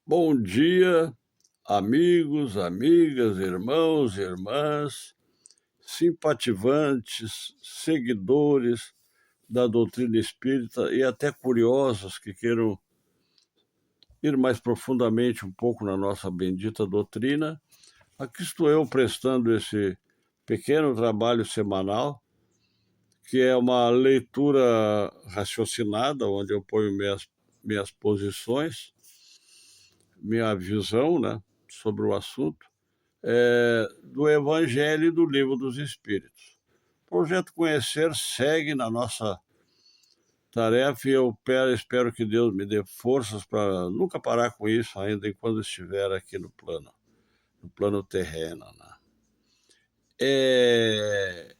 Bom dia, amigos, amigas, irmãos, irmãs, simpatizantes, seguidores da doutrina espírita e até curiosos que queiram ir mais profundamente um pouco na nossa bendita doutrina. Aqui estou eu prestando esse pequeno trabalho semanal, que é uma leitura raciocinada, onde eu ponho minhas posições, minha visão, né, sobre o assunto, do Evangelho e do Livro dos Espíritos. O Projeto Conhecer segue na nossa tarefa e eu espero que Deus me dê forças para nunca parar com isso, ainda enquanto estiver aqui no plano terreno, né? É,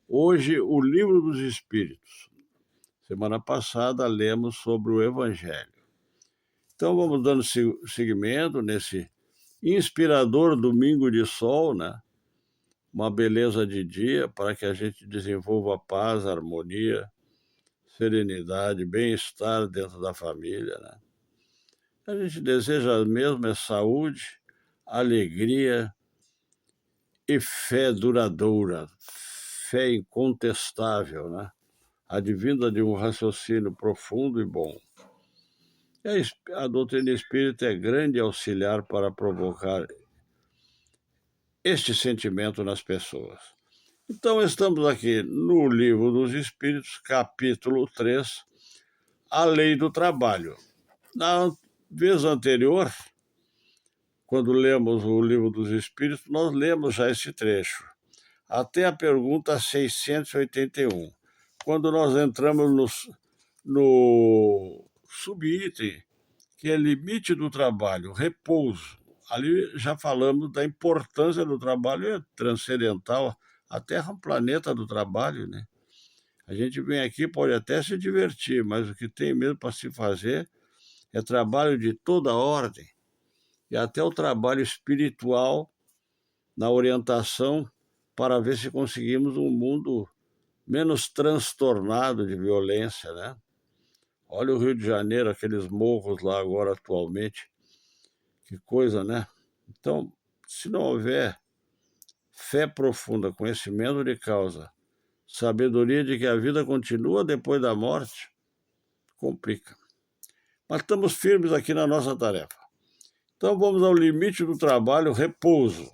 Hoje, o Livro dos Espíritos. Semana passada, lemos sobre o Evangelho. Então, vamos dando seguimento nesse inspirador domingo de sol, né? Uma beleza de dia para que a gente desenvolva paz, harmonia, serenidade, bem-estar dentro da família, né? A gente deseja mesmo é saúde, alegria e fé duradoura, fé incontestável, né? Advinda de um raciocínio profundo e bom. A doutrina espírita é grande auxiliar para provocar este sentimento nas pessoas. Então, estamos aqui no Livro dos Espíritos, capítulo 3, a lei do trabalho. Na vez anterior, quando lemos o Livro dos Espíritos, nós lemos já esse trecho, até a pergunta 681, quando nós entramos no subitem, que é limite do trabalho, repouso. Ali já falamos da importância do trabalho, é transcendental. A Terra é um planeta do trabalho, né? A gente vem aqui, pode até se divertir, mas o que tem mesmo para se fazer é trabalho de toda ordem e até o trabalho espiritual na orientação para ver se conseguimos um mundo menos transtornado de violência, né? Olha o Rio de Janeiro, aqueles morros lá agora atualmente, que coisa, né? Então, se não houver fé profunda, conhecimento de causa, sabedoria de que a vida continua depois da morte, complica. Mas estamos firmes aqui na nossa tarefa. Então vamos ao limite do trabalho, repouso.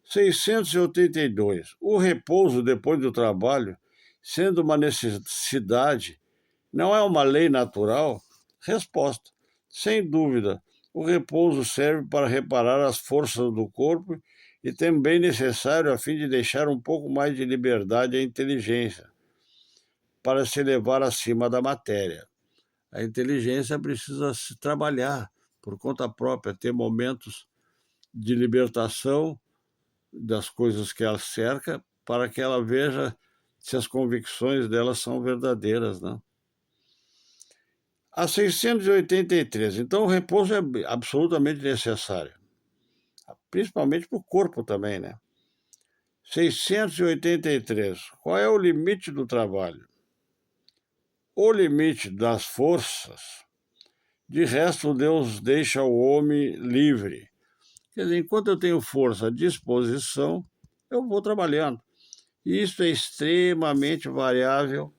682. O repouso depois do trabalho, sendo uma necessidade, não é uma lei natural? Resposta: sem dúvida, o repouso serve para reparar as forças do corpo e também necessário a fim de deixar um pouco mais de liberdade à inteligência, para se elevar acima da matéria. A inteligência precisa se trabalhar por conta própria, ter momentos de libertação das coisas que ela cerca, para que ela veja se as convicções dela são verdadeiras, né? A 683. Então, o repouso é absolutamente necessário, principalmente para o corpo também, né? 683. Qual é o limite do trabalho? O limite das forças. De resto, Deus deixa o homem livre. Quer dizer, enquanto eu tenho força à disposição, eu vou trabalhando. E isso é extremamente variável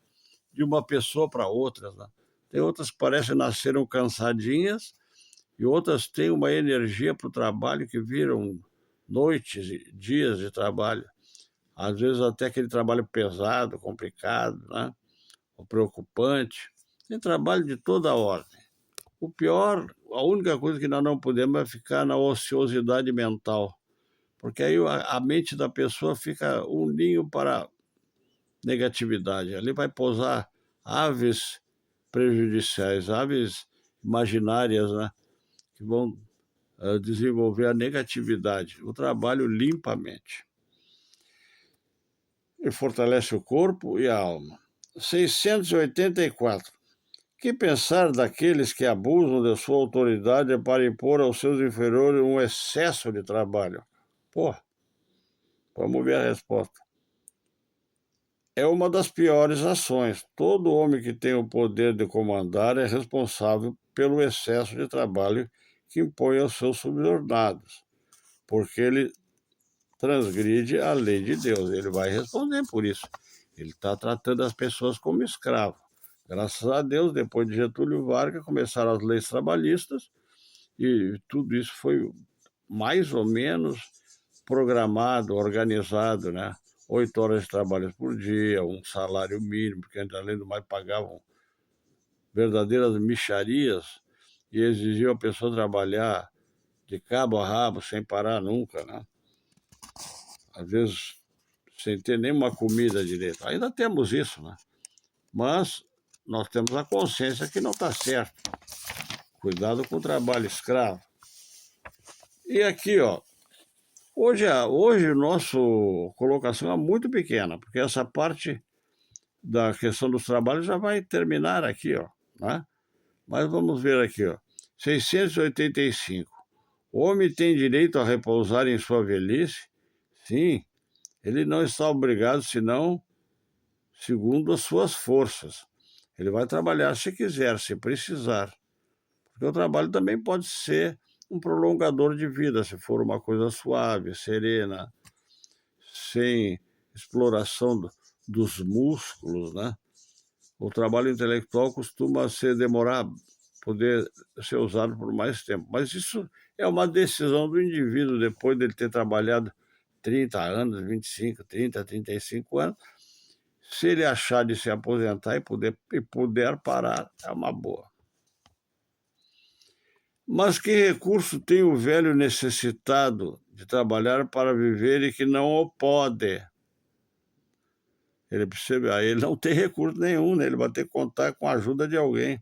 de uma pessoa para outra, né? Tem outras que parecem nasceram cansadinhas e outras têm uma energia para o trabalho que viram noites e dias de trabalho. Às vezes até aquele trabalho pesado, complicado, né? Ou preocupante. Tem trabalho de toda ordem. O pior, a única coisa que nós não podemos é ficar na ociosidade mental, porque aí a mente da pessoa fica um ninho para negatividade. Ali vai pousar aves prejudiciais, aves imaginárias, né, que vão desenvolver a negatividade. O trabalho limpa a mente e fortalece o corpo e a alma. 684. Que pensar daqueles que abusam de sua autoridade para impor aos seus inferiores um excesso de trabalho? Pô, vamos ver a resposta. É uma das piores ações. Todo homem que tem o poder de comandar é responsável pelo excesso de trabalho que impõe aos seus subordinados, porque ele transgride a lei de Deus. Ele vai responder por isso. Ele está tratando as pessoas como escravo. Graças a Deus, depois de Getúlio Vargas, começaram as leis trabalhistas e tudo isso foi mais ou menos programado, organizado, né? 8 horas de trabalho por dia, um salário mínimo, porque além do mais pagavam verdadeiras mixarias e exigiam a pessoa trabalhar de cabo a rabo, sem parar nunca, né? Às vezes sem ter nenhuma comida direito. Ainda temos isso, né? Mas nós temos a consciência que não está certo. Cuidado com o trabalho escravo. E aqui, ó, hoje a nossa colocação é muito pequena, porque essa parte da questão dos trabalhos já vai terminar aqui, ó, né? Mas vamos ver aqui, ó. 685. O homem tem direito a repousar em sua velhice? Sim, ele não está obrigado, senão segundo as suas forças. Ele vai trabalhar se quiser, se precisar. Porque o trabalho também pode ser um prolongador de vida, se for uma coisa suave, serena, sem exploração dos músculos, né? O trabalho intelectual costuma poder ser usado por mais tempo. Mas isso é uma decisão do indivíduo, depois dele ter trabalhado 30 anos, 25, 30, 35 anos. Se ele achar de se aposentar e puder parar, é uma boa. Mas que recurso tem o velho necessitado de trabalhar para viver e que não o pode? Ele percebe, ele não tem recurso nenhum, né? Ele vai ter que contar com a ajuda de alguém.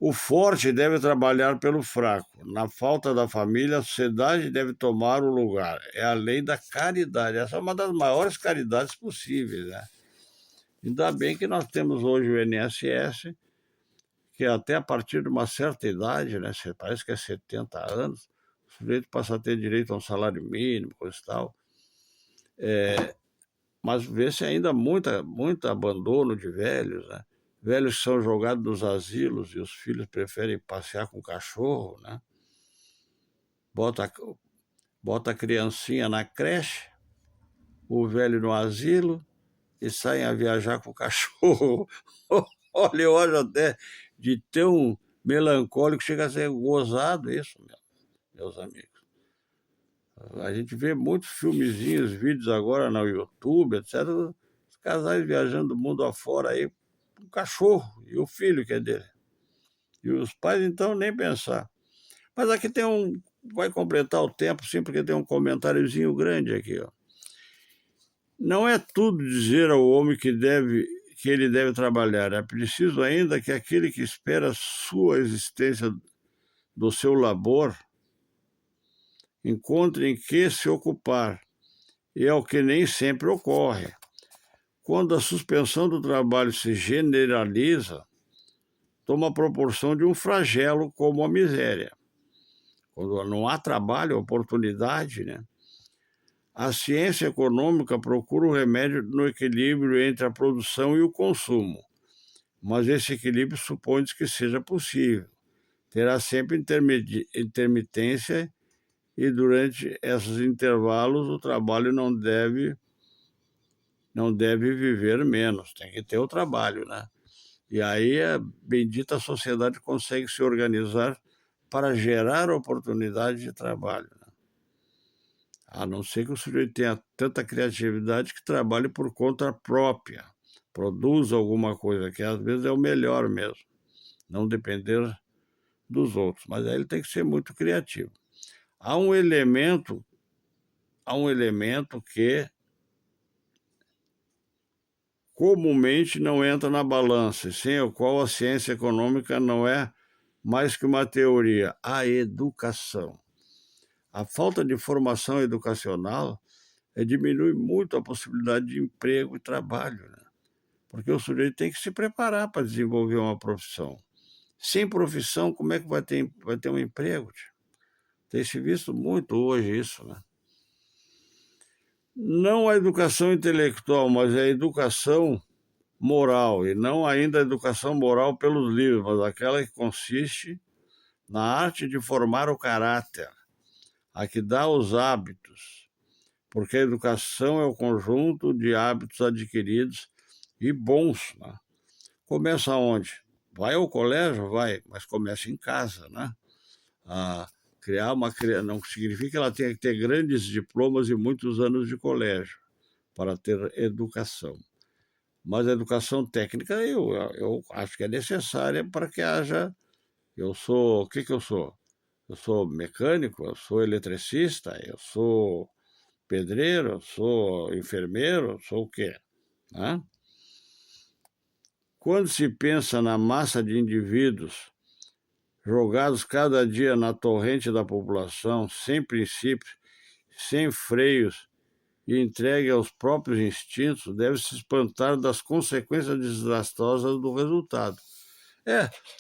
O forte deve trabalhar pelo fraco. Na falta da família, a sociedade deve tomar o lugar. É a lei da caridade. Essa é uma das maiores caridades possíveis, né? Ainda bem que nós temos hoje o INSS, que até a partir de uma certa idade, né, parece que é 70 anos, o sujeito passa a ter direito a um salário mínimo, coisa e tal. Mas vê-se ainda muito abandono de velhos, né? Velhos que são jogados nos asilos e os filhos preferem passear com o cachorro, né? Bota a criancinha na creche, o velho no asilo e saem a viajar com o cachorro. Olha, eu olho até de tão melancólico, chega a ser gozado isso, meus amigos. A gente vê muitos filmezinhos, vídeos agora no YouTube, etc. Os casais viajando do mundo afora aí, o cachorro e o filho que é dele. E os pais, então, nem pensar. Mas aqui vai completar o tempo, sim, porque tem um comentáriozinho grande aqui, ó. Não é tudo dizer ao homem que ele deve trabalhar. É preciso ainda que aquele que espera a sua existência do seu labor encontre em que se ocupar, e é o que nem sempre ocorre. Quando a suspensão do trabalho se generaliza, toma a proporção de um flagelo como a miséria. Quando não há trabalho, oportunidade, né? A ciência econômica procura o remédio no equilíbrio entre a produção e o consumo, mas esse equilíbrio supõe que seja possível. Terá sempre intermitência e durante esses intervalos o trabalho não deve viver menos, tem que ter o trabalho, né? E aí a bendita sociedade consegue se organizar para gerar oportunidade de trabalho, né? A não ser que o sujeito tenha tanta criatividade que trabalhe por conta própria, produza alguma coisa, que às vezes é o melhor mesmo, não depender dos outros, mas aí ele tem que ser muito criativo. Há um elemento que comumente não entra na balança, sem o qual a ciência econômica não é mais que uma teoria: a educação. A falta de formação educacional diminui muito a possibilidade de emprego e trabalho, né? Porque o sujeito tem que se preparar para desenvolver uma profissão. Sem profissão, como é que vai ter um emprego? Tio? Tem se visto muito hoje isso, né? Não a educação intelectual, mas a educação moral, e não ainda a educação moral pelos livros, mas aquela que consiste na arte de formar o caráter, a que dá os hábitos, porque a educação é o conjunto de hábitos adquiridos e bons, né? Começa onde? Vai ao colégio? Vai, mas começa em casa, né? A criar uma criança não significa que ela tenha que ter grandes diplomas e muitos anos de colégio para ter educação. Mas a educação técnica eu acho que é necessária para que haja. Eu sou. O que eu sou? Eu sou mecânico, eu sou eletricista, eu sou pedreiro, eu sou enfermeiro, eu sou o quê? Né? Quando se pensa na massa de indivíduos jogados cada dia na torrente da população, sem princípios, sem freios e entregue aos próprios instintos, deve se espantar das consequências desastrosas do resultado.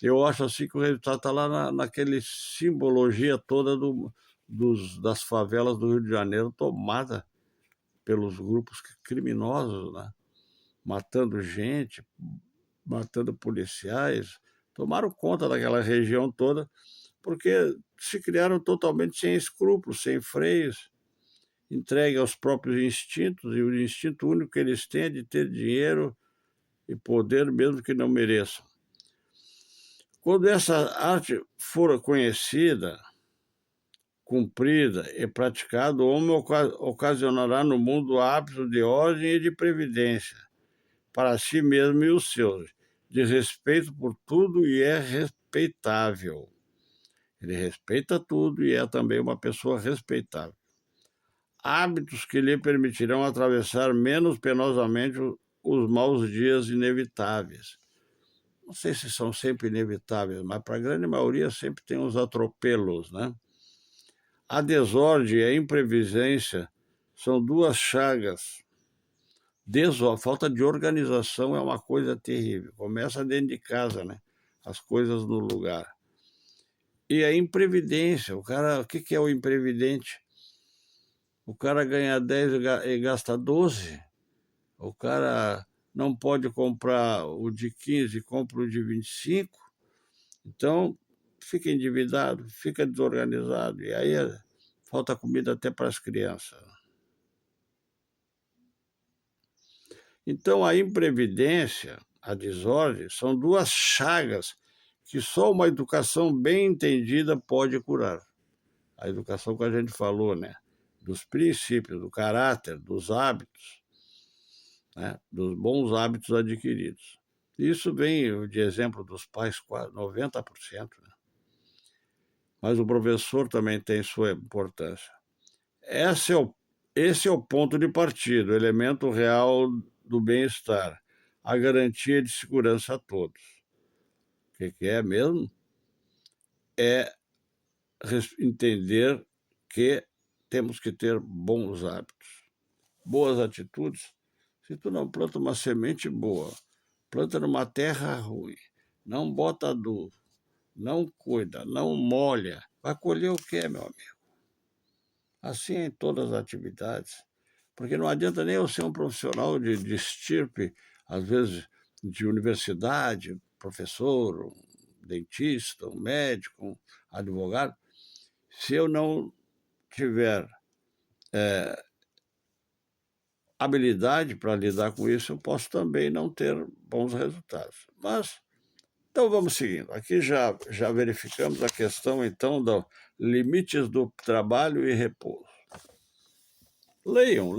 Eu acho assim que o resultado está lá naquele simbologia toda das favelas do Rio de Janeiro tomada pelos grupos criminosos, né? Matando gente, matando policiais, tomaram conta daquela região toda porque se criaram totalmente sem escrúpulos, sem freios, entregue aos próprios instintos, e o instinto único que eles têm é de ter dinheiro e poder, mesmo que não mereçam. Quando essa arte for conhecida, cumprida e praticada, o homem ocasionará no mundo hábitos de ordem e de previdência, para si mesmo e os seus, de respeito por tudo e é respeitável. Ele respeita tudo e é também uma pessoa respeitável. Hábitos que lhe permitirão atravessar menos penosamente os maus dias inevitáveis. Não sei se são sempre inevitáveis, mas para a grande maioria sempre tem uns atropelos, né? A desordem e a imprevidência são duas chagas. A falta de organização é uma coisa terrível. Começa dentro de casa, né? As coisas no lugar. E a imprevidência, o que é o imprevidente? O cara ganha 10 e gasta 12. O cara não pode comprar o de 15 e compra o de 25. Então, fica endividado, fica desorganizado. E aí falta comida até para as crianças. Então, a imprevidência, a desordem, são duas chagas que só uma educação bem entendida pode curar. A educação que a gente falou, né? Dos princípios, do caráter, dos hábitos, né? Dos bons hábitos adquiridos. Isso vem de exemplo dos pais, quase 90%. Né? Mas o professor também tem sua importância. Esse é o ponto de partida, o elemento real do bem-estar, a garantia de segurança a todos. O que é mesmo? É entender que temos que ter bons hábitos, boas atitudes. Se tu não planta uma semente boa, planta numa terra ruim, não bota adubo, não cuida, não molha, vai colher o quê, meu amigo? Assim é em todas as atividades. Porque não adianta nem eu ser um profissional de estirpe, às vezes de universidade, professor, um dentista, um médico, um advogado, se eu não tiver habilidade para lidar com isso, eu posso também não ter bons resultados. Mas, então vamos seguindo. Aqui já verificamos a questão, então, dos limites do trabalho e repouso. Leiam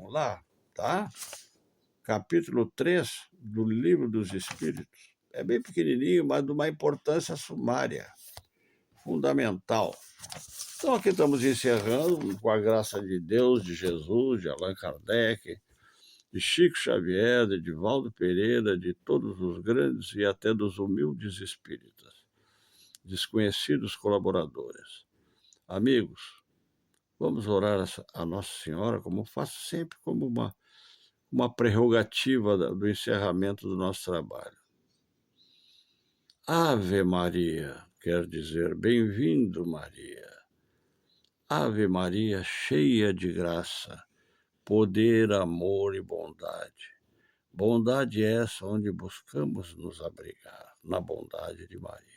lá, tá? Capítulo 3 do Livro dos Espíritos. É bem pequenininho, mas de uma importância sumária, fundamental. Então, aqui estamos encerrando, com a graça de Deus, de Jesus, de Allan Kardec, de Chico Xavier, de Divaldo Pereira, de todos os grandes e até dos humildes espíritas, desconhecidos colaboradores. Amigos, vamos orar a Nossa Senhora, como faço sempre, como uma prerrogativa do encerramento do nosso trabalho. Ave Maria, quer dizer, bem-vindo, Maria. Ave Maria, cheia de graça, poder, amor e bondade. Bondade é essa onde buscamos nos abrigar, na bondade de Maria.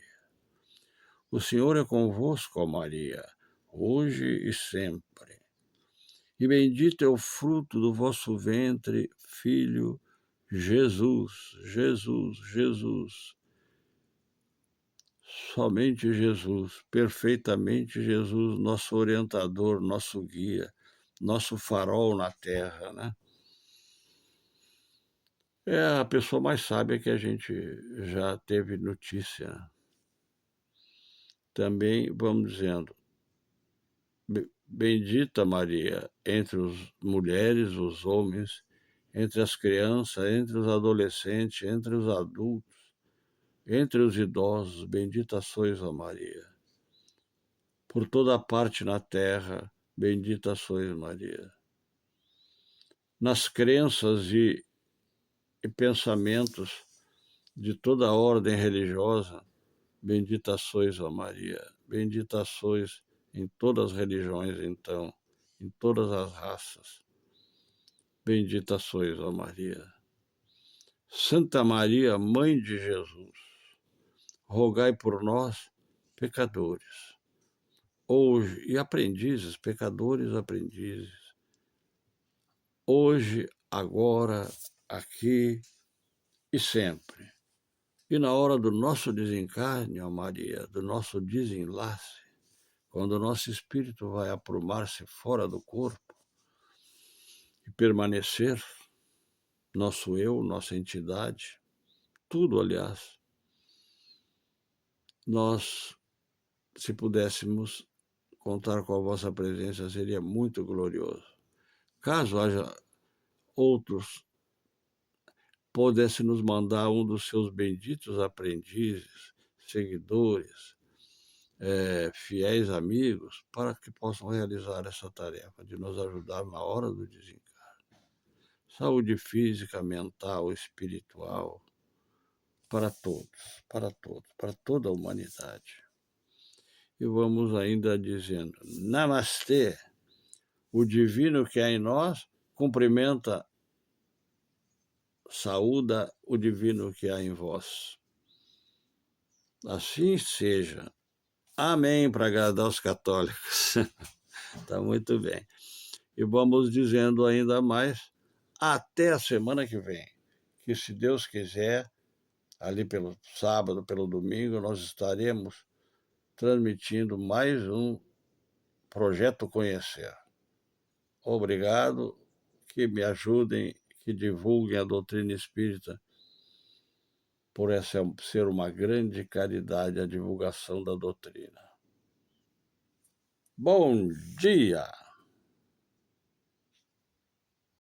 O Senhor é convosco, ó Maria, hoje e sempre. E bendito é o fruto do vosso ventre, Filho Jesus, Jesus, Jesus. Somente Jesus, perfeitamente Jesus, nosso orientador, nosso guia, nosso farol na terra, né? É a pessoa mais sábia que a gente já teve notícia. Também vamos dizendo, bendita Maria, entre as mulheres, os homens, entre as crianças, entre os adolescentes, entre os adultos, entre os idosos, bendita sois, ó Maria. Por toda parte na terra, bendita sois, Maria. Nas crenças e pensamentos de toda a ordem religiosa, bendita sois, ó Maria. Bendita sois em todas as religiões, então, em todas as raças. Bendita sois, ó Maria. Santa Maria, Mãe de Jesus, rogai por nós, pecadores, hoje, e aprendizes, pecadores aprendizes, hoje, agora, aqui e sempre. E na hora do nosso desencarne, ó Maria, do nosso desenlace, quando o nosso espírito vai aprumar-se fora do corpo e permanecer, nosso eu, nossa entidade, tudo, aliás, nós, se pudéssemos contar com a vossa presença, seria muito glorioso. Caso haja outros, pudesse nos mandar um dos seus benditos aprendizes, seguidores, fiéis amigos, para que possam realizar essa tarefa de nos ajudar na hora do desencarne. Saúde física, mental, espiritual, para todos, para toda a humanidade. E vamos ainda dizendo, Namastê, o divino que há em nós, cumprimenta, saúda o divino que há em vós. Assim seja. Amém, para agradar os católicos. Tá muito bem. E vamos dizendo ainda mais, até a semana que vem, que se Deus quiser, ali pelo sábado, pelo domingo, nós estaremos transmitindo mais um Projeto Conhecer. Obrigado, que me ajudem, que divulguem a doutrina espírita, por essa ser uma grande caridade a divulgação da doutrina. Bom dia!